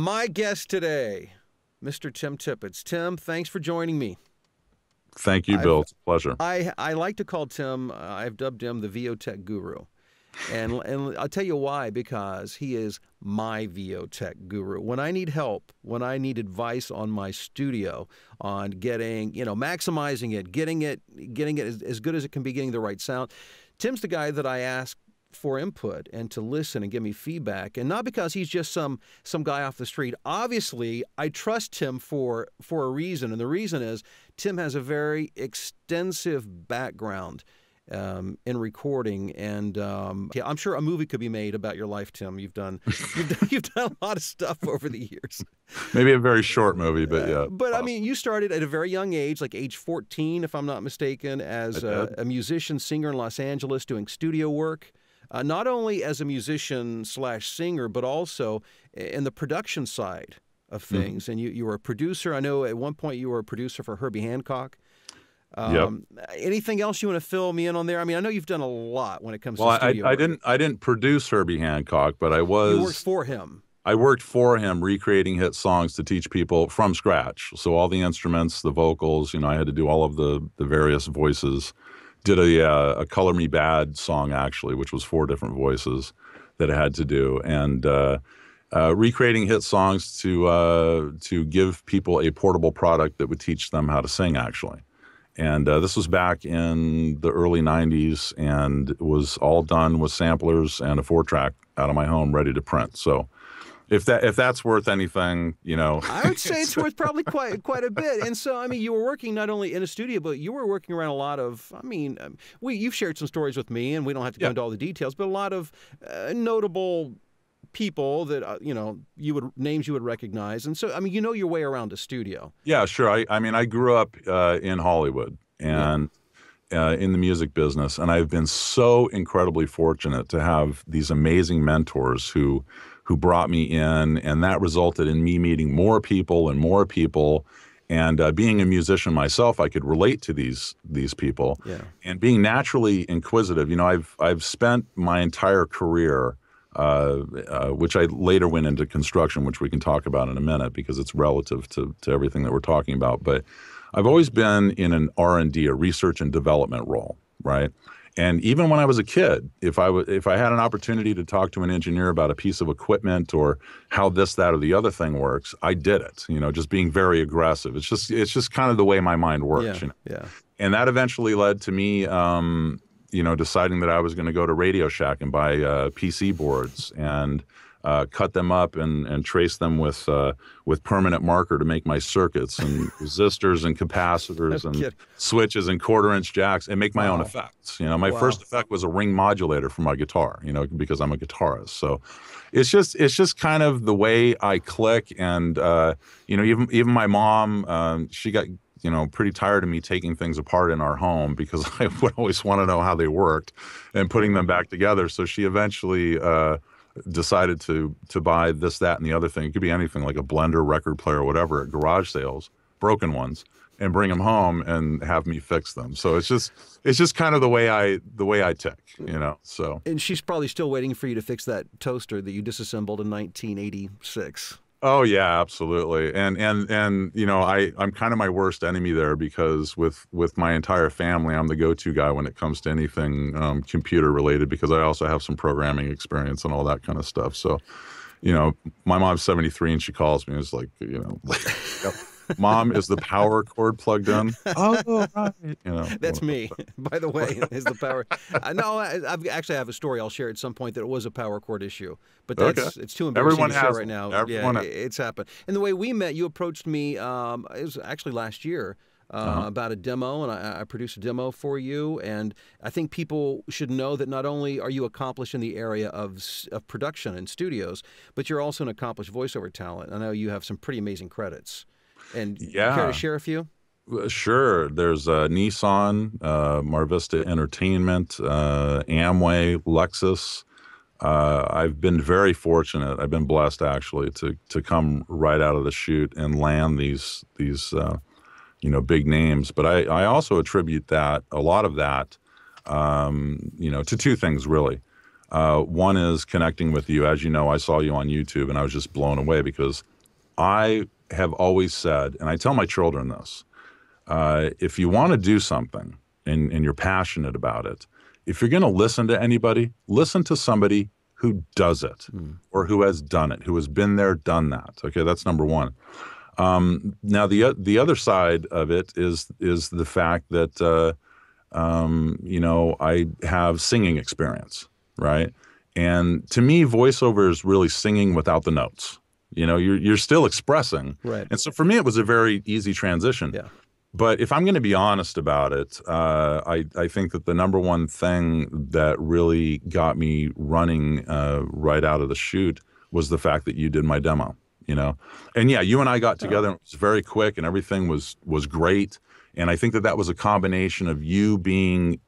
My guest today, Mr. Tim Tippets. Tim, thanks for joining me. Thank you, Bill. It's a pleasure. I like to call Tim, I've dubbed him the VO Tech guru. And I'll tell you why, because he is my VO Tech guru. When I need help, when I need advice on my studio, on getting, maximizing it, getting it as good as it can be, getting the right sound, Tim's the guy that I ask for input and to listen and give me feedback, and not because he's just some guy off the street. Obviously, I trust Tim for a reason, and the reason is Tim has a very extensive background in recording, and I'm sure a movie could be made about your life, Tim. You've done a lot of stuff over the years. Maybe a very short movie, but yeah. But I mean, you started at a very young age, like age 14, if I'm not mistaken, as a musician, singer in Los Angeles, doing studio work. Not only as a musician/singer, but also in the production side of things. And you were a producer. I know at one point you were a producer for Herbie Hancock. Anything else you want to fill me in on there? I mean, I know you've done a lot when it comes to studio work. I didn't produce Herbie Hancock, but you worked for him. I worked for him, recreating hit songs to teach people from scratch. So all the instruments, the vocals, I had to do all of the various voices. Did a Color Me Bad song, actually, which was 4 different voices that I had to do. And recreating hit songs to give people a portable product that would teach them how to sing, actually. And this was back in the early 90s, and it was all done with samplers and a 4-track out of my home ready to print. So if that's worth anything, I would say it's worth probably quite a bit. And so, I mean, you were working not only in a studio, but you were working around a lot of, you've shared some stories with me, and we don't have to go into all the details, but a lot of notable people that, names you would recognize. And so, I mean, you know your way around a studio. Yeah, sure. I grew up in Hollywood and in the music business, and I've been so incredibly fortunate to have these amazing mentors who brought me in, and that resulted in me meeting more people and more people. And being a musician myself, I could relate to these people. Yeah. And being naturally inquisitive, I've spent my entire career, which I later went into construction, which we can talk about in a minute because it's relative to everything that we're talking about. But I've always been in an R&D, a research and development role, right? And even when I was a kid, if I had an opportunity to talk to an engineer about a piece of equipment or how this, that, or the other thing works, I did it. Just being very aggressive. It's just kind of the way my mind works. Yeah. And that eventually led to me, deciding that I was going to go to Radio Shack and buy PC boards and cut them up and trace them with permanent marker to make my circuits and resistors and capacitors and switches and 1/4-inch jacks and make my own effects. My first effect was a ring modulator for my guitar, because I'm a guitarist. So it's just kind of the way I click. And, even my mom, she got, pretty tired of me taking things apart in our home because I would always want to know how they worked and putting them back together. So she eventually decided to buy this, that, and the other thing. It could be anything, like a blender, record player, whatever, at garage sales, broken ones, and bring them home and have me fix them. So it's just kind of the way I tick, So. And she's probably still waiting for you to fix that toaster that you disassembled in 1986. Oh yeah, absolutely. And I'm kind of my worst enemy there because with my entire family, I'm the go-to guy when it comes to anything computer related, because I also have some programming experience and all that kind of stuff. So, my mom's 73 and she calls me and it's like, yep. Mom, is the power cord plugged in? Oh, right. That's me, by the way, is the power. No, I have a story I'll share at some point that it was a power cord issue, but it's too embarrassing to share right now. It's happened. And the way we met, you approached me, it was actually last year, about a demo, and I produced a demo for you. And I think people should know that not only are you accomplished in the area of production and studios, but you're also an accomplished voiceover talent. I know you have some pretty amazing credits. And care to share a few? Sure. There's Nissan, Mar Vista Entertainment, Amway, Lexus. I've been very fortunate. I've been blessed, actually, to come right out of the chute and land these big names. But I also attribute a lot of that, to 2 things, really. One is connecting with you. As you know, I saw you on YouTube, and I was just blown away because I have always said, and I tell my children this, if you want to do something and you're passionate about it, if you're going to listen to anybody, listen to somebody who does it or who has done it, who has been there, done that. Okay, that's number one. Now, the other side of it is the fact that, I have singing experience, right? And to me, voiceover is really singing without the notes. You're still expressing. Right. And so for me, it was a very easy transition. Yeah. But if I'm going to be honest about it, I think that the number one thing that really got me running right out of the chute was the fact that you did my demo, And yeah, you and I got together, and it was very quick, and everything was great. And I think that was a combination of you being,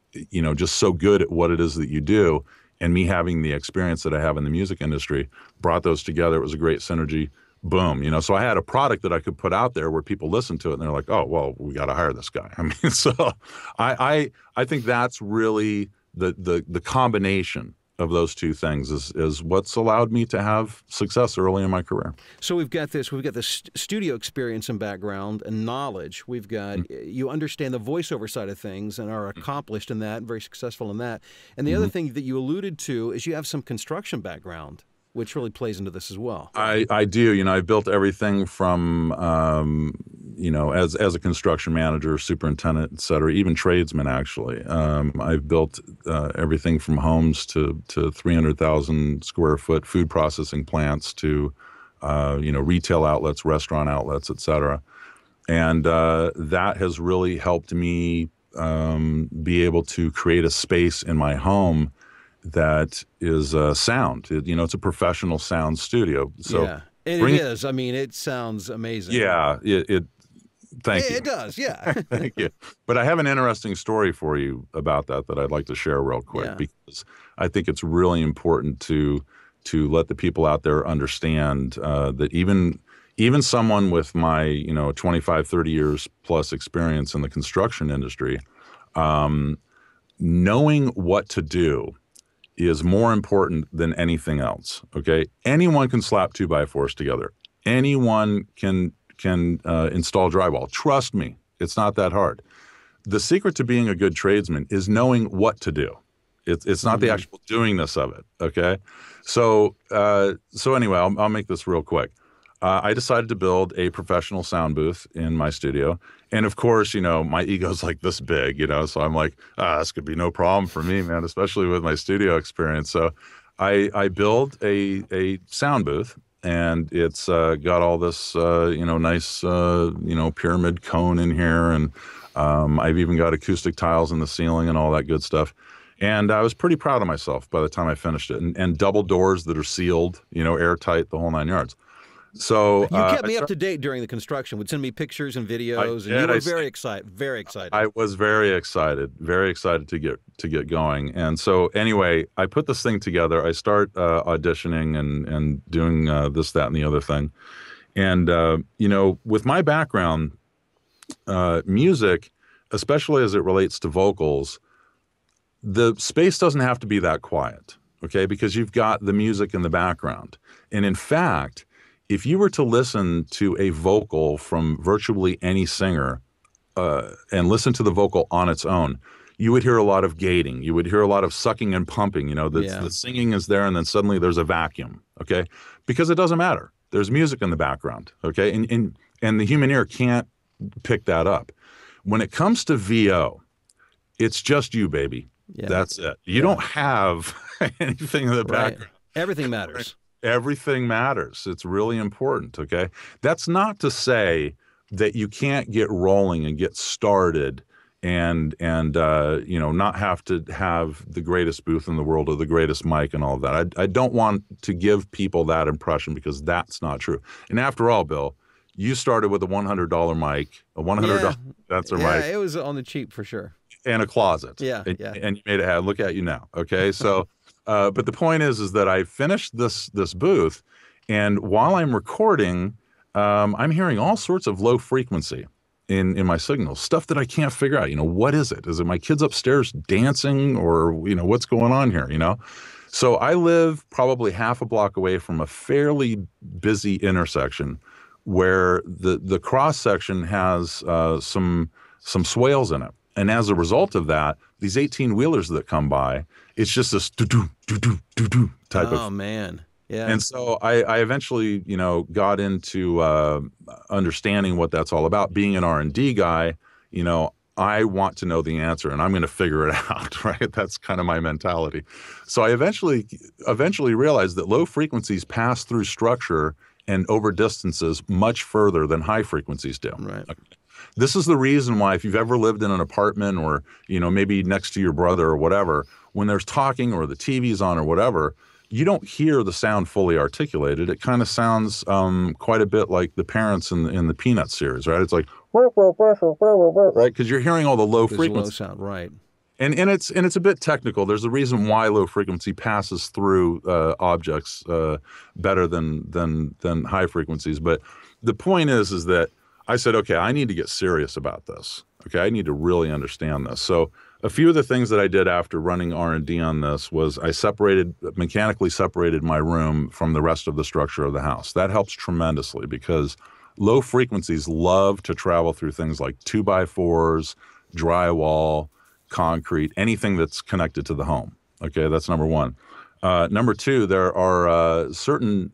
just so good at what it is that you do, and me having the experience that I have in the music industry, brought those together. It was a great synergy. Boom. So I had a product that I could put out there where people listen to it and they're like, oh, well, we got to hire this guy. I mean, so I think that's really the combination of those two things is what's allowed me to have success early in my career. So we've got this studio experience and background and knowledge. We've got, you understand the voiceover side of things and are accomplished in that and very successful in that. And the other thing that you alluded to is you have some construction background, which really plays into this as well. I do. I've built everything from, as a construction manager, superintendent, et cetera, even tradesman, actually. I've built everything from homes to 300,000 square foot food processing plants to, retail outlets, restaurant outlets, et cetera. And that has really helped me be able to create a space in my home that is sound. It's a professional sound studio. So yeah, and it is. I mean, it sounds amazing. Yeah, thank you. It does, yeah. Thank you. But I have an interesting story for you about that I'd like to share real quick, because I think it's really important to let the people out there understand that even someone with my 25, 30 years plus experience in the construction industry, knowing what to do is more important than anything else. Okay, anyone can slap 2x4s together. Anyone can install drywall. Trust me, it's not that hard. The secret to being a good tradesman is knowing what to do. It's not the actual doingness of it. Okay, so anyway, I'll make this real quick. I decided to build a professional sound booth in my studio. And of course, my ego's like this big, so I'm like, this could be no problem for me, man, especially with my studio experience. So I build a sound booth, and it's got all this, nice, pyramid cone in here. And I've even got acoustic tiles in the ceiling and all that good stuff. And I was pretty proud of myself by the time I finished it. And double doors that are sealed, airtight, the whole 9 yards. So you kept me up to date during the construction. Would send me pictures and videos, and you were very excited. Very excited. I was very excited to get going. And so anyway, I put this thing together. I start auditioning and doing this, that, and the other thing. And with my background, music, especially as it relates to vocals, the space doesn't have to be that quiet, okay? Because you've got the music in the background, and in fact, if you were to listen to a vocal from virtually any singer and listen to the vocal on its own, you would hear a lot of gating. You would hear a lot of sucking and pumping. The singing is there, and then suddenly there's a vacuum, okay? Because it doesn't matter. There's music in the background, okay? And the human ear can't pick that up. When it comes to VO, it's just you, baby. Yeah. That's it. You don't have anything in the background. Everything matters. Everything matters. It's really important, okay? That's not to say that you can't get rolling and get started and not have to have the greatest booth in the world or the greatest mic and all of that. I don't want to give people that impression, because that's not true. And after all, Bill, you started with a $100 mic, a $100 that's a mic. Yeah, it was on the cheap for sure. And a closet. Yeah, and you made it happen. Look at you now, okay? So but the point is that I finished this booth, and while I'm recording, I'm hearing all sorts of low frequency in my signals, stuff that I can't figure out. What is it? Is it my kids upstairs dancing, or what's going on here? So I live probably half a block away from a fairly busy intersection where the cross section has some swales in it. And as a result of that, these 18-wheelers that come by, it's just this do-do, do-do, do-do type of. Oh, man. Yeah. And so I eventually, got into understanding what that's all about. Being an R&D guy, I want to know the answer and I'm going to figure it out, right? That's kind of my mentality. So I eventually realized that low frequencies pass through structure and over distances much further than high frequencies do. Right. This is the reason why if you've ever lived in an apartment or, maybe next to your brother or whatever, when there's talking or the TV's on or whatever, you don't hear the sound fully articulated. It kind of sounds quite a bit like the parents in the Peanuts series, right? It's like, right? Because you're hearing all the low frequency. Low sound, right. And it's a bit technical. There's a reason why low frequency passes through objects better than high frequencies. But the point is that I said, okay, I need to get serious about this. Okay, I need to really understand this. So a few of the things that I did after running R&D on this was I mechanically separated my room from the rest of the structure of the house. That helps tremendously because low frequencies love to travel through things like 2x4s, drywall, concrete, anything that's connected to the home. Okay, that's number one. Number two, there are certain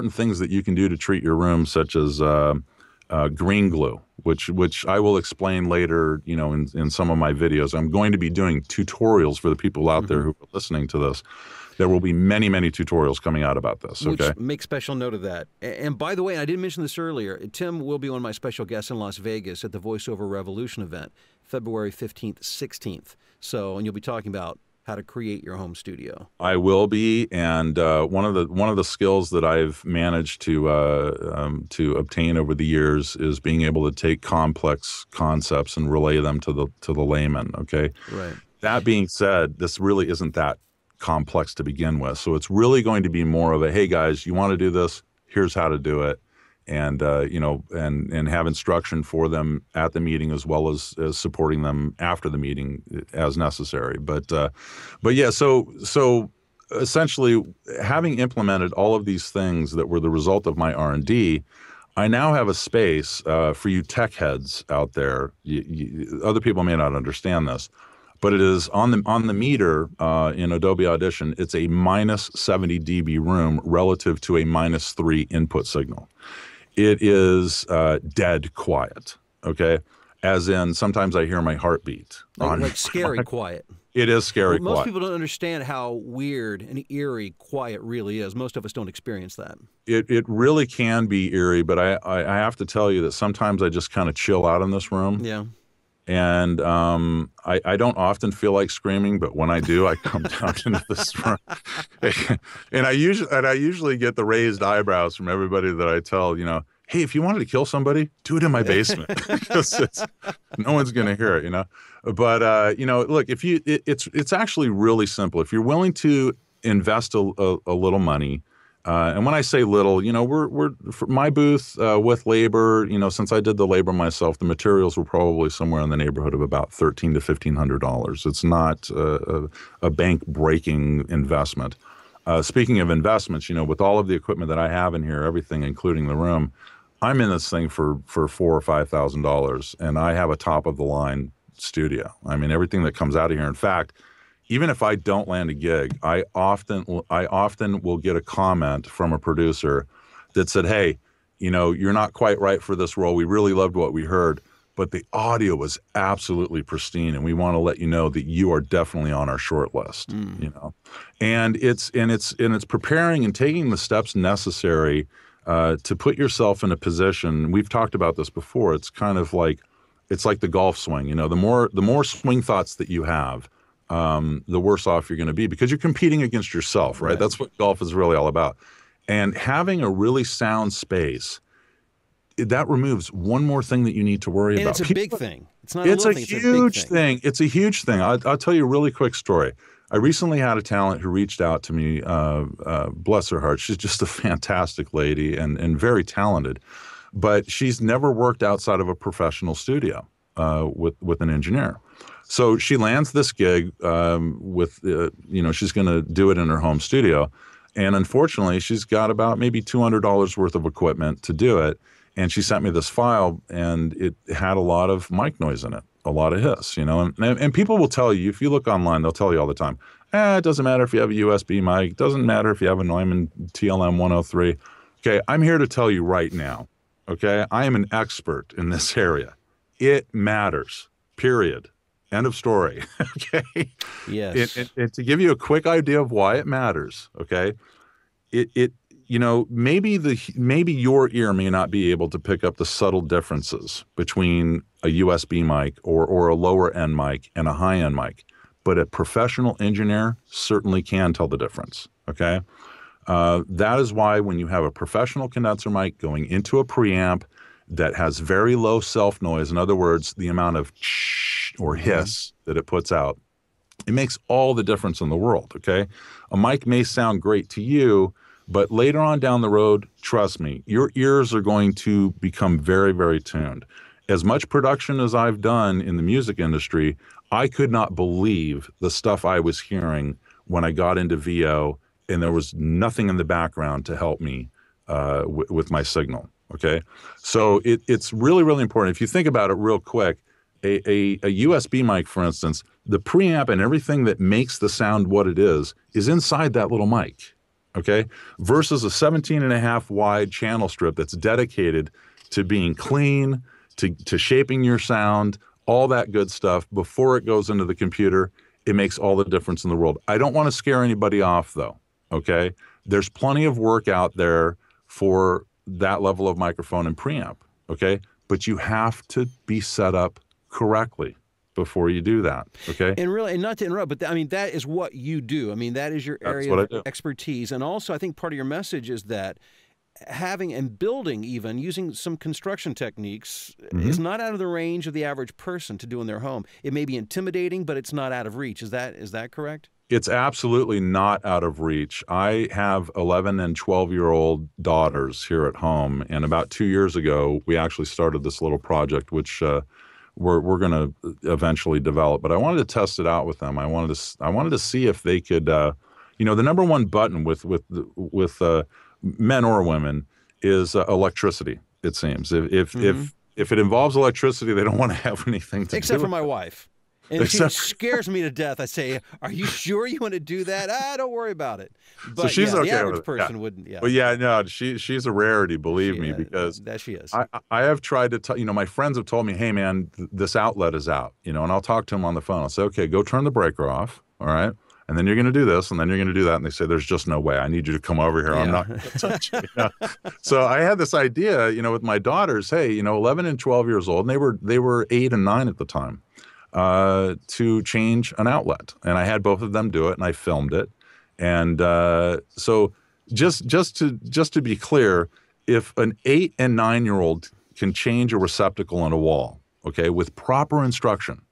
things that you can do to treat your room, such as green glue, which I will explain later, in some of my videos. I'm going to be doing tutorials for the people out there who are listening to this. There will be many, many tutorials coming out about this, okay? Which make special note of that. And by the way, I didn't mention this earlier, Tim will be one of my special guests in Las Vegas at the VoiceOver Revolution event, February 15th, 16th. And you'll be talking about how to create your home studio. I will be, and one of the skills that I've managed to obtain over the years is being able to take complex concepts and relay them to the layman. Okay, right. That being said, this really isn't that complex to begin with, so it's really going to be more of a, hey guys, you want to do this? Here's how to do it. And and have instruction for them at the meeting as well as supporting them after the meeting as necessary. But yeah, so essentially, having implemented all of these things that were the result of my R&D, I now have a space for you tech heads out there. Other people may not understand this, but it is on the meter in Adobe Audition. It's a minus 70 dB room relative to a -3 input signal. It is dead quiet, okay? As in, sometimes I hear my heartbeat. Like scary quiet. It is scary Most quiet. people don't understand how weird and eerie quiet really is. Most of us don't experience that. It really can be eerie, but I have to tell you that sometimes I just kind of chill out in this room. Yeah. And I don't often feel like screaming, but when I do, I come down into this room, and I usually get the raised eyebrows from everybody that I tell, hey, if you wanted to kill somebody, do it in my basement because no one's going to hear it, But look, if it's actually really simple. If you're willing to invest a little money. And when I say little, we're for my booth with labor, since I did the labor myself, the materials were probably somewhere in the neighborhood of about $1,300 to $1,500. It's not a bank-breaking investment. Speaking of investments, with all of the equipment that I have in here, everything, including the room, I'm in this thing for $4,000 or $5,000, and I have a top-of-the-line studio. I mean, everything that comes out of here. In fact, even if I don't land a gig, I often will get a comment from a producer that said, hey, you're not quite right for this role. We really loved what we heard, but the audio was absolutely pristine, and we want to let you know that you are definitely on our short list. And it's preparing and taking the steps necessary to put yourself in a position. We've talked about this before. It's kind of like the golf swing. The more swing thoughts that you have, the worse off you're going to be because you're competing against yourself, right? That's what golf is really all about. And having a really sound space, that removes one more thing that you need to worry about. It's a big thing. It's not it's a a little thing. huge thing. It's a huge thing. I'll tell you a really quick story. I recently had a talent who reached out to me, bless her heart. She's just a fantastic lady and very talented, but she's never worked outside of a professional studio with an engineer. So she lands this gig with, she's going to do it in her home studio. And unfortunately, she's got about maybe $200 worth of equipment to do it. And she sent me this file, and it had a lot of mic noise in it, a lot of hiss, and people will tell you, if you look online, they'll tell you all the time, it doesn't matter if you have a USB mic, it doesn't matter if you have a Neumann TLM 103. Okay, I'm here to tell you right now, okay, I am an expert in this area. It matters, period. End of story. Okay. Yes. And to give you a quick idea of why it matters, okay, maybe your ear may not be able to pick up the subtle differences between a USB mic or a lower end mic and a high end mic, but a professional engineer certainly can tell the difference. Okay. That is why when you have a professional condenser mic going into a preamp that has very low self noise, in other words, the amount of or hiss that it puts out, it makes all the difference in the world. Okay. A mic may sound great to you, but later on down the road, trust me, your ears are going to become very, very tuned. As much production as I've done in the music industry, I could not believe the stuff I was hearing when I got into VO and there was nothing in the background to help me with my signal. Okay. So it's really, really important. If you think about it real quick, a USB mic, for instance, the preamp and everything that makes the sound what it is inside that little mic. Okay. Versus a 17.5 wide channel strip that's dedicated to being clean, to shaping your sound, all that good stuff before it goes into the computer. It makes all the difference in the world. I don't want to scare anybody off though. Okay. There's plenty of work out there for that level of microphone and preamp. Okay. But you have to be set up correctly before you do that. Okay. And really, and not to interrupt, but I mean, that is what you do. I mean, that is your area of expertise. And also, I think part of your message is that having and building, even using some construction techniques, is not out of the range of the average person to do in their home. It may be intimidating, but it's not out of reach. Is that correct? It's absolutely not out of reach. I have 11 and 12-year-old daughters here at home, and about 2 years ago, we actually started this little project, which we're going to eventually develop. But I wanted to test it out with them. I wanted to see if they could, the number one button with men or women is electricity. It seems if it involves electricity, they don't want to have anything to except do for with my it. wife. And she scares me to death. I say, "Are you sure you want to do that?" Don't worry about it. But so she's okay the average with it. person wouldn't. Yeah. But yeah, no, she's a rarity, believe me, because that she is. I have tried to tell, my friends have told me, hey man, this outlet is out, and I'll talk to them on the phone. I'll say, okay, go turn the breaker off. All right. And then you're going to do this, and then you're going to do that. And they say, there's just no way. I need you to come over here. I'm not going to touch you. So I had this idea, with my daughters, hey, 11 and 12 years old, and they were 8 and 9 at the time, to change an outlet. And I had both of them do it, and I filmed it. And so just to be clear, if an 8 and 9-year-old can change a receptacle on a wall, okay, with proper instruction,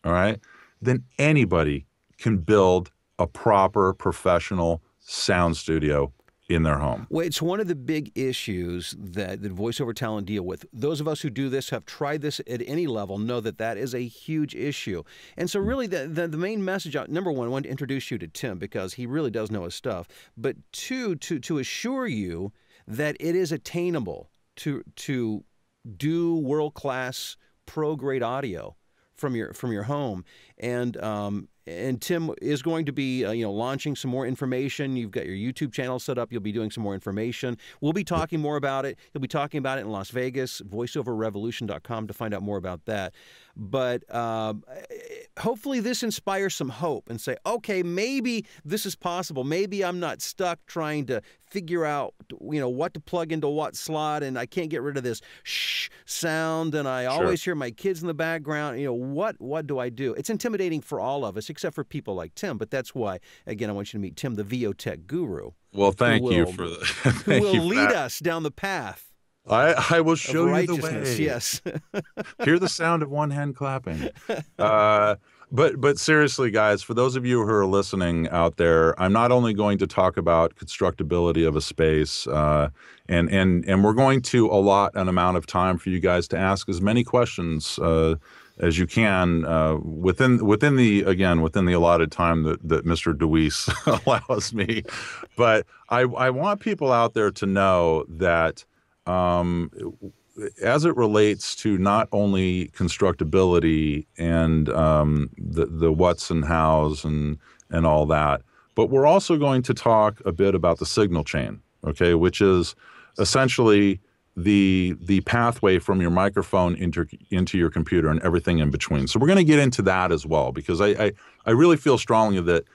all right, then anybody can build a proper professional sound studio in their home. Well, it's one of the big issues that voiceover talent deal with. Those of us who do this, have tried this at any level, know that is a huge issue. And so really the main message, number one, I wanted to introduce you to Tim because he really does know his stuff. But two, to assure you that it is attainable to do world-class pro-grade audio from your home. And Tim is going to be launching some more information. You've got your YouTube channel set up. You'll be doing some more information. We'll be talking more about it. He'll be talking about it in Las Vegas, voiceoverrevolution.com to find out more about that. But hopefully this inspires some hope and say, okay, maybe this is possible. Maybe I'm not stuck trying to figure out, what to plug into what slot, and I can't get rid of this shh sound, and I always hear my kids in the background. What do I do? It's intimidating for all of us, except for people like Tim. But that's why, again, I want you to meet Tim, the VO Tech guru. Well, thank you for that. Who will lead us down the path. I will show you the way. Yes. Hear the sound of one hand clapping. But seriously, guys, for those of you who are listening out there, I'm not only going to talk about constructability of a space, and we're going to allot an amount of time for you guys to ask as many questions as you can within the allotted time that Mr. DeWeese allows me. But I want people out there to know that as it relates to not only constructability and the what's and how's and all that, but we're also going to talk a bit about the signal chain, okay, which is essentially the pathway from your microphone into your computer and everything in between. So we're going to get into that as well, because I really feel strongly that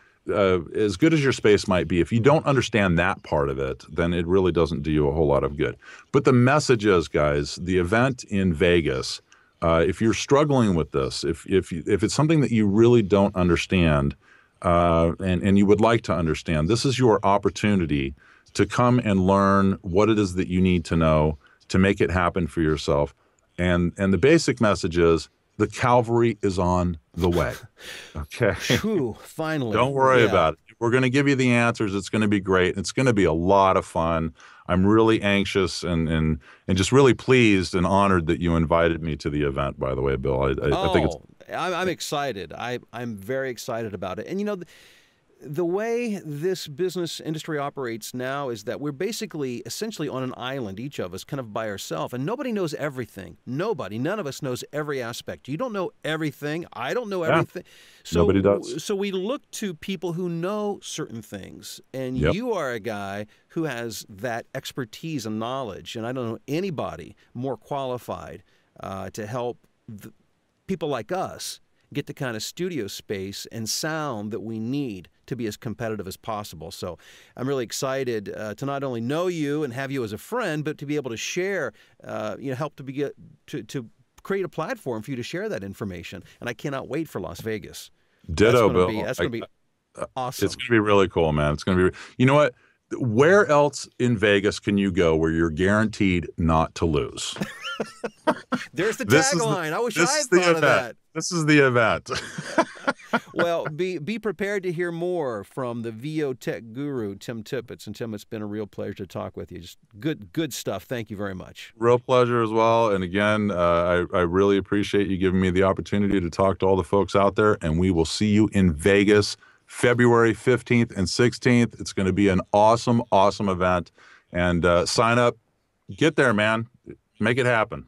as good as your space might be, if you don't understand that part of it, then it really doesn't do you a whole lot of good. But the message is, guys, the event in Vegas, if you're struggling with this, if it's something that you really don't understand, and you would like to understand, this is your opportunity to come and learn what it is that you need to know to make it happen for yourself. And the basic message is the cavalry is on the way. Okay. True. Finally. Don't worry about it. We're going to give you the answers. It's going to be great. It's going to be a lot of fun. I'm really anxious and just really pleased and honored that you invited me to the event, by the way, Bill. I think it's... I'm excited. I'm very excited about it. And, you know, the way this business industry operates now is that we're basically essentially on an island, each of us kind of by ourselves, and nobody knows everything. None of us knows every aspect. You don't know everything. I don't know everything. So, nobody does. So we look to people who know certain things, and Yep. you are a guy who has that expertise and knowledge, and I don't know anybody more qualified to help people like us get the kind of studio space and sound that we need to be as competitive as possible. So I'm really excited to not only know you and have you as a friend, but to be able to share, help to create a platform for you to share that information. And I cannot wait for Las Vegas. Ditto, Bill. That's going to be awesome. It's going to be really cool, man. It's going to be, you know what? Where else in Vegas can you go where you're guaranteed not to lose? There's the tagline. I wish I had thought of that. This is the event. Well, be prepared to hear more from the VO Tech guru, Tim Tippets. And Tim, it's been a real pleasure to talk with you. Just good stuff. Thank you very much. Real pleasure as well. And again, I really appreciate you giving me the opportunity to talk to all the folks out there. And we will see you in Vegas, February 15th and 16th. It's going to be an awesome, awesome event. And sign up. Get there, man. Make it happen.